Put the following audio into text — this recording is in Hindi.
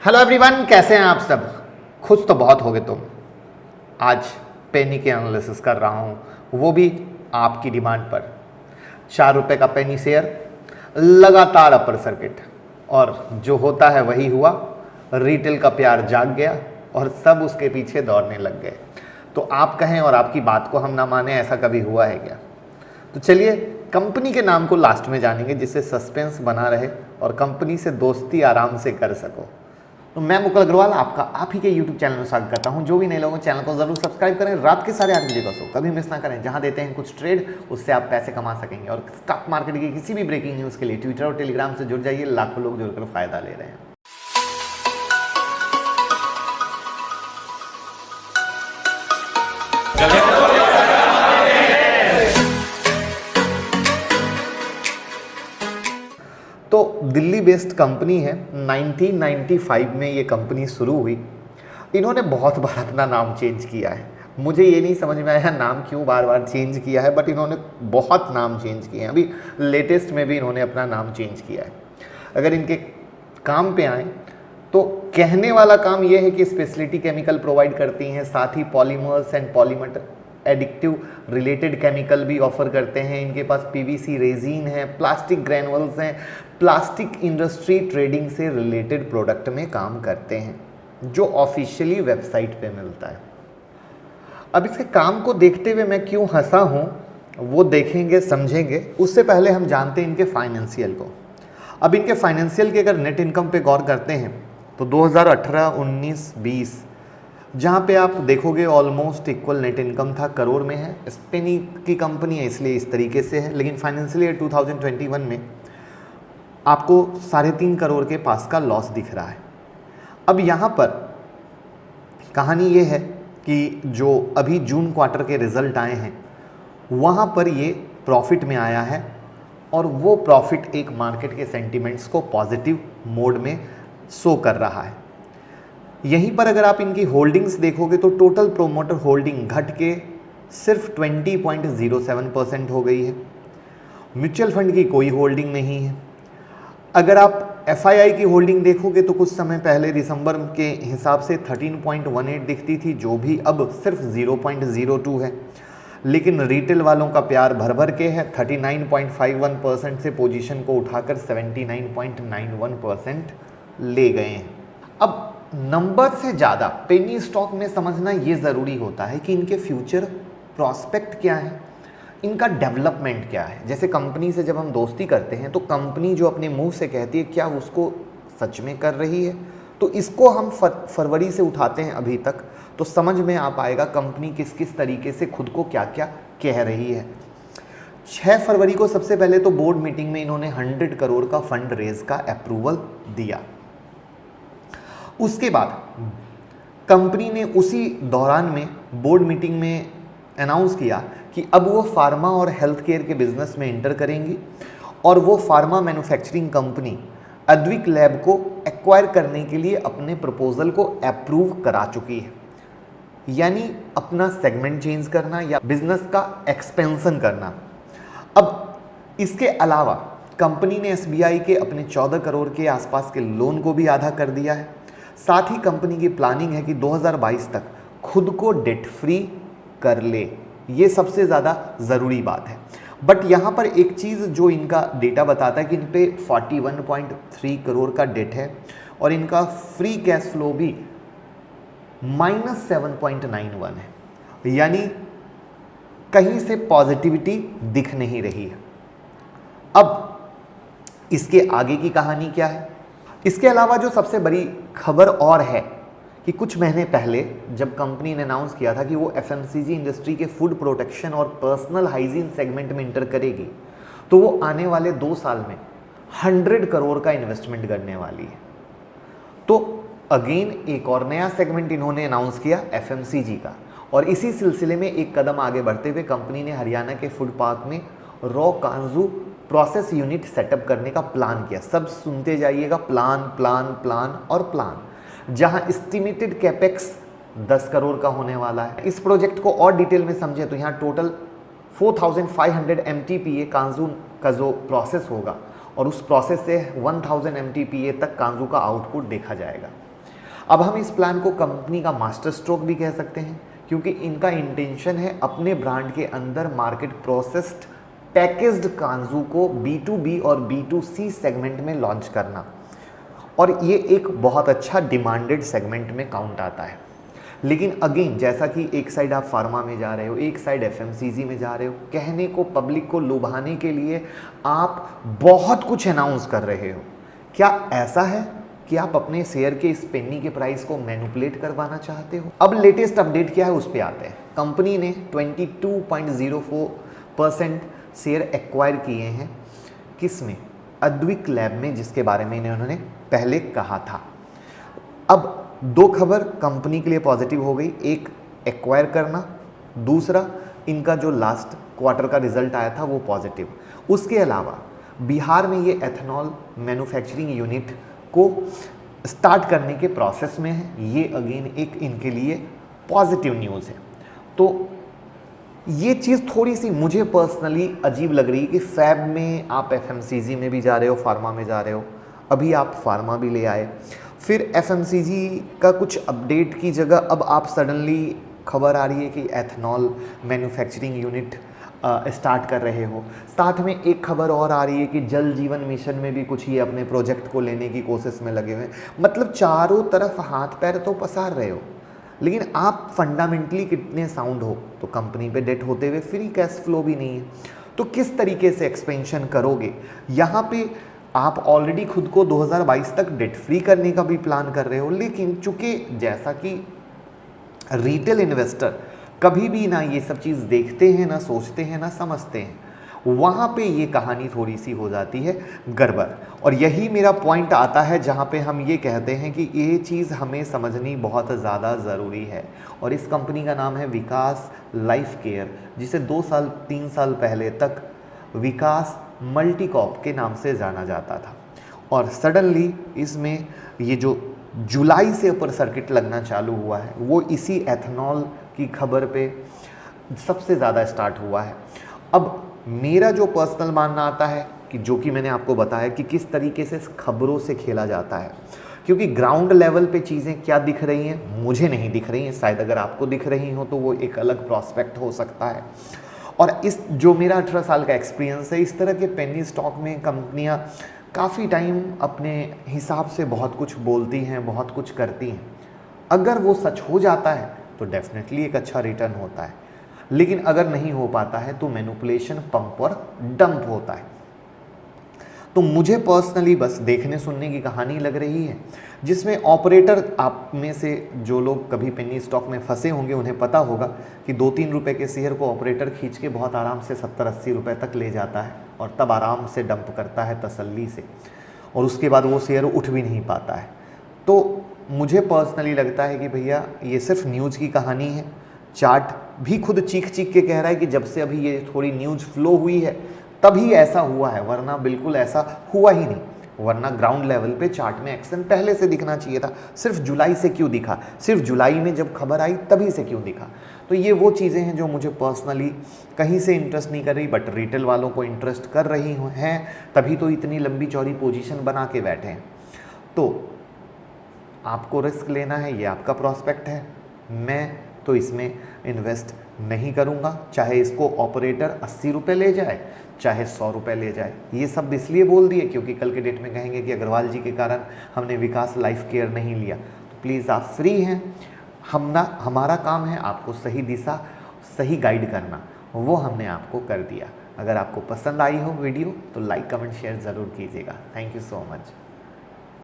हेलो एवरीवन, कैसे हैं आप सब। खुश तो बहुत होगे तुम। आज पेनी के एनालिसिस कर रहा हूँ, वो भी आपकी डिमांड पर। 4 रुपए का पेनी शेयर, लगातार अपर सर्किट, और जो होता है वही हुआ। रिटेल का प्यार जाग गया और सब उसके पीछे दौड़ने लग गए। तो आप कहें और आपकी बात को हम ना माने, ऐसा कभी हुआ है क्या? तो चलिए कंपनी के नाम को लास्ट में जानेंगे, जिससे सस्पेंस बना रहे और कंपनी से दोस्ती आराम से कर सको। तो मैं मुकुल अग्रवाल आपका आप ही के YouTube चैनल में स्वागत करता हूं। जो भी नए लोगों चैनल को जरूर सब्सक्राइब करें। रात के 8:30 का शो कभी मिस ना करें, जहां देते हैं कुछ ट्रेड, उससे आप पैसे कमा सकेंगे। और स्टॉक मार्केट की किसी भी ब्रेकिंग न्यूज़ के लिए ट्विटर और टेलीग्राम से जुड़ जाइए। लाखों लोग जुड़कर फायदा ले रहे हैं। तो दिल्ली बेस्ड कंपनी है। 1995 में ये कंपनी शुरू हुई। इन्होंने बहुत बार अपना नाम चेंज किया है। मुझे ये नहीं समझ में आया नाम क्यों बार बार चेंज किया है, बट इन्होंने बहुत नाम चेंज किए हैं। अभी लेटेस्ट में भी इन्होंने अपना नाम चेंज किया है। अगर इनके काम पे आए तो कहने वाला काम ये है कि स्पेशलिटी केमिकल प्रोवाइड करती हैं, साथ ही पॉलीमर्स एंड पॉलीमर एडिक्टिव रिलेटेड केमिकल भी ऑफर करते हैं। इनके पास पीवीसी रेजिन है, प्लास्टिक ग्रैनुअल्स हैं, प्लास्टिक इंडस्ट्री ट्रेडिंग से रिलेटेड प्रोडक्ट में काम करते हैं, जो ऑफिशियली वेबसाइट पे मिलता है। अब इसके काम को देखते हुए मैं क्यों हंसा हूँ वो देखेंगे, समझेंगे। उससे पहले हम जानते हैं इनके फाइनेंशियल को। अब इनके फाइनेंशियल के अगर नेट इनकम पे गौर करते हैं तो 2018, 19, 20 जहाँ पे आप देखोगे ऑलमोस्ट इक्वल नेट इनकम था, करोड़ में है। स्पेनी की कंपनी है इसलिए इस तरीके से है, लेकिन फाइनेंशियल ईयर 2021 में आपको 3.5 करोड़ के पास का लॉस दिख रहा है। अब यहाँ पर कहानी ये है कि जो अभी जून क्वार्टर के रिजल्ट आए हैं वहाँ पर ये प्रॉफिट में आया है, और वो प्रॉफिट एक मार्केट के सेंटिमेंट्स को पॉजिटिव मोड में शो कर रहा है। यहीं पर अगर आप इनकी होल्डिंग्स देखोगे तो टोटल प्रोमोटर होल्डिंग घट के सिर्फ 20.07% हो गई है। म्यूचुअल फंड की कोई होल्डिंग नहीं है। अगर आप एफआईआई की होल्डिंग देखोगे तो कुछ समय पहले दिसंबर के हिसाब से 13.18 दिखती थी, जो भी अब सिर्फ 0.02 है। लेकिन रिटेल वालों का प्यार भर भर के है। 39.51% से पोजीशन को उठाकर 79.91% ले गए हैं। अब नंबर से ज़्यादा पेनी स्टॉक में समझना ये ज़रूरी होता है कि इनके फ्यूचर प्रॉस्पेक्ट क्या है, इनका डेवलपमेंट क्या है। जैसे कंपनी से जब हम दोस्ती करते हैं तो कंपनी जो अपने मुंह से कहती है क्या उसको सच में कर रही है, तो इसको हम फरवरी से उठाते हैं अभी तक, तो समझ में आ पाएगा कंपनी किस किस तरीके से खुद को क्या क्या कह रही है। 6 फरवरी को सबसे पहले तो बोर्ड मीटिंग में इन्होंने 100 करोड़ का फंड रेज का अप्रूवल दिया। उसके बाद कंपनी ने उसी दौरान में बोर्ड मीटिंग में अनाउंस किया कि अब वो फार्मा और हेल्थ केयर के बिजनेस में एंटर करेंगी, और वो pharma manufacturing company Advik lab को एक्वायर करने के लिए अपने प्रपोजल को अप्रूव करा चुकी है। यानी अपना सेगमेंट चेंज करना या बिजनेस का एक्सपेंशन करना। अब इसके अलावा कंपनी ने एसबीआई के अपने 14 करोड़ के आसपास के लोन को भी आधा कर दिया है। साथ ही कंपनी की प्लानिंग है कि 2022 तक खुद को डेट फ्री कर ले। ये सबसे ज़्यादा ज़रूरी बात है। बट यहाँ पर एक चीज़ जो इनका डेटा बताता है कि इन पे 41.3 करोड़ का डेट है, और इनका फ्री कैश फ्लो भी -7.91 है। यानी कहीं से पॉजिटिविटी दिख नहीं रही है। अब इसके आगे की कहानी क्या है? इसके अलावा जो सबसे बड़ी खबर और है कि कुछ महीने पहले जब कंपनी ने अनाउंस किया था कि वो एफएमसीजी इंडस्ट्री के फूड प्रोटेक्शन और पर्सनल हाइजीन सेगमेंट में इंटर करेगी, तो वो आने वाले 2 साल में 100 करोड़ का इन्वेस्टमेंट करने वाली है। तो अगेन एक और नया सेगमेंट इन्होंने अनाउंस किया एफएमसीजी का, और इसी सिलसिले में एक कदम आगे बढ़ते हुए कंपनी ने हरियाणा के फूड पार्क में रॉ कांजू प्रोसेस यूनिट सेटअप करने का प्लान किया। सब सुनते जाइएगा, प्लान प्लान प्लान और प्लान। जहां एस्टिमेटेड कैपेक्स 10 करोड़ का होने वाला है। इस प्रोजेक्ट को और डिटेल में समझे तो यहाँ टोटल 4500 MTPA कांजू का जो प्रोसेस होगा, और उस प्रोसेस से 1000 MTPA तक कांजू का आउटपुट देखा जाएगा। अब हम इस प्लान को कंपनी का मास्टर स्ट्रोक भी कह सकते हैं, क्योंकि इनका इंटेंशन है अपने ब्रांड के अंदर मार्केट प्रोसेस्ड पैकेज्ड काजू को B2B और B2C सेगमेंट में लॉन्च करना, और ये एक बहुत अच्छा डिमांडेड सेगमेंट में काउंट आता है। लेकिन अगेन, जैसा कि एक साइड आप फार्मा में जा रहे हो, एक साइड FMCG में जा रहे हो, कहने को पब्लिक को लुभाने के लिए आप बहुत कुछ अनाउंस कर रहे हो। क्या ऐसा है कि आप अपने शेयर के इस पेनी के प्राइस को मैनिपुलेट करवाना चाहते हो? अब लेटेस्ट अपडेट क्या है उस पर आते हैं। कंपनी ने 22.04% शेयर एक्वायर किए हैं, किस में? अद्विक लैब में, जिसके बारे में इन्होंने पहले कहा था। अब दो खबर कंपनी के लिए पॉजिटिव हो गई, एक एक्वायर करना, दूसरा इनका जो लास्ट क्वार्टर का रिजल्ट आया था वो पॉजिटिव। उसके अलावा बिहार में ये एथेनॉल मैन्युफैक्चरिंग यूनिट को स्टार्ट करने के प्रोसेस में है। ये अगेन एक इनके लिए पॉजिटिव न्यूज़ है। तो ये चीज़ थोड़ी सी मुझे पर्सनली अजीब लग रही है कि फैब में आप FMCG में भी जा रहे हो, फार्मा में जा रहे हो, अभी आप फार्मा भी ले आए, फिर FMCG का कुछ अपडेट की जगह अब आप सडनली खबर आ रही है कि एथेनॉल मैन्युफैक्चरिंग यूनिट स्टार्ट कर रहे हो। साथ में एक खबर और आ रही है कि जल जीवन मिशन में भी कुछ ये अपने प्रोजेक्ट को लेने की कोशिश में लगे हुए हैं। मतलब चारों तरफ हाथ पैर तो पसार रहे हो, लेकिन आप फंडामेंटली कितने साउंड हो? तो कंपनी पे डेट होते हुए फ्री कैश फ्लो भी नहीं है, तो किस तरीके से एक्सपेंशन करोगे? यहाँ पे आप ऑलरेडी खुद को 2022 तक डेट फ्री करने का भी प्लान कर रहे हो, लेकिन चूंकि जैसा कि रिटेल इन्वेस्टर कभी भी ना ये सब चीज़ देखते हैं, ना सोचते हैं, ना समझते हैं, वहाँ पे ये कहानी थोड़ी सी हो जाती है गड़बड़। और यही मेरा पॉइंट आता है जहाँ पे हम ये कहते हैं कि ये चीज़ हमें समझनी बहुत ज़्यादा ज़रूरी है। और इस कंपनी का नाम है विकास लाइफ केयर, जिसे 2-3 साल पहले तक विकास मल्टीकॉप के नाम से जाना जाता था। और सडनली इसमें ये जो जुलाई से ऊपर सर्किट लगना चालू हुआ है, वो इसी एथेनॉल की खबर पे सबसे ज़्यादा स्टार्ट हुआ है। अब मेरा जो पर्सनल मानना आता है कि जो कि मैंने आपको बताया कि किस तरीके से खबरों से खेला जाता है, क्योंकि ग्राउंड लेवल पे चीज़ें क्या दिख रही हैं मुझे नहीं दिख रही हैं, शायद अगर आपको दिख रही हो तो वो एक अलग प्रॉस्पेक्ट हो सकता है। और इस जो मेरा 18 साल का एक्सपीरियंस है, इस तरह के पेनी स्टॉक में कंपनियां काफ़ी टाइम अपने हिसाब से बहुत कुछ बोलती हैं, बहुत कुछ करती हैं। अगर वो सच हो जाता है तो डेफिनेटली एक अच्छा रिटर्न होता है, लेकिन अगर नहीं हो पाता है तो मैनिपुलेशन, पंप और डंप होता है। तो मुझे पर्सनली बस देखने सुनने की कहानी लग रही है, जिसमें ऑपरेटर, आप में से जो लोग कभी पेनी स्टॉक में फंसे होंगे उन्हें पता होगा कि 2-3 रुपए के शेयर को ऑपरेटर खींच के बहुत आराम से 70-80 रुपए तक ले जाता है और तब आराम से डंप करता है तसल्ली से, और उसके बाद वो शेयर उठ भी नहीं पाता है। तो मुझे पर्सनली लगता है कि भैया ये सिर्फ न्यूज़ की कहानी है। चार्ट भी खुद चीख चीख के कह रहा है कि जब से अभी ये थोड़ी न्यूज़ फ्लो हुई है तभी ऐसा हुआ है, वरना बिल्कुल ऐसा हुआ ही नहीं। वरना ग्राउंड लेवल पे चार्ट में एक्शन पहले से दिखना चाहिए था। सिर्फ जुलाई से क्यों दिखा? सिर्फ जुलाई में जब खबर आई तभी से क्यों दिखा? तो ये वो चीज़ें हैं जो मुझे पर्सनली कहीं से इंटरेस्ट नहीं कर रही, बट रिटेल वालों को इंटरेस्ट कर रही हैं, तभी तो इतनी लंबी चौड़ी पोजीशन बना के बैठे हैं। तो आपको रिस्क लेना है, ये आपका प्रॉस्पेक्ट है। मैं तो इसमें इन्वेस्ट नहीं करूंगा, चाहे इसको ऑपरेटर 80 रुपये ले जाए, चाहे 100 रुपये ले जाए। ये सब इसलिए बोल दिए क्योंकि कल के डेट में कहेंगे कि अग्रवाल जी के कारण हमने विकास लाइफ केयर नहीं लिया। तो प्लीज़, आप फ्री हैं, हमारा काम है आपको सही दिशा, सही गाइड करना, वो हमने आपको कर दिया। अगर आपको पसंद आई हो वीडियो तो लाइक, कमेंट, शेयर ज़रूर कीजिएगा। Thank you so much.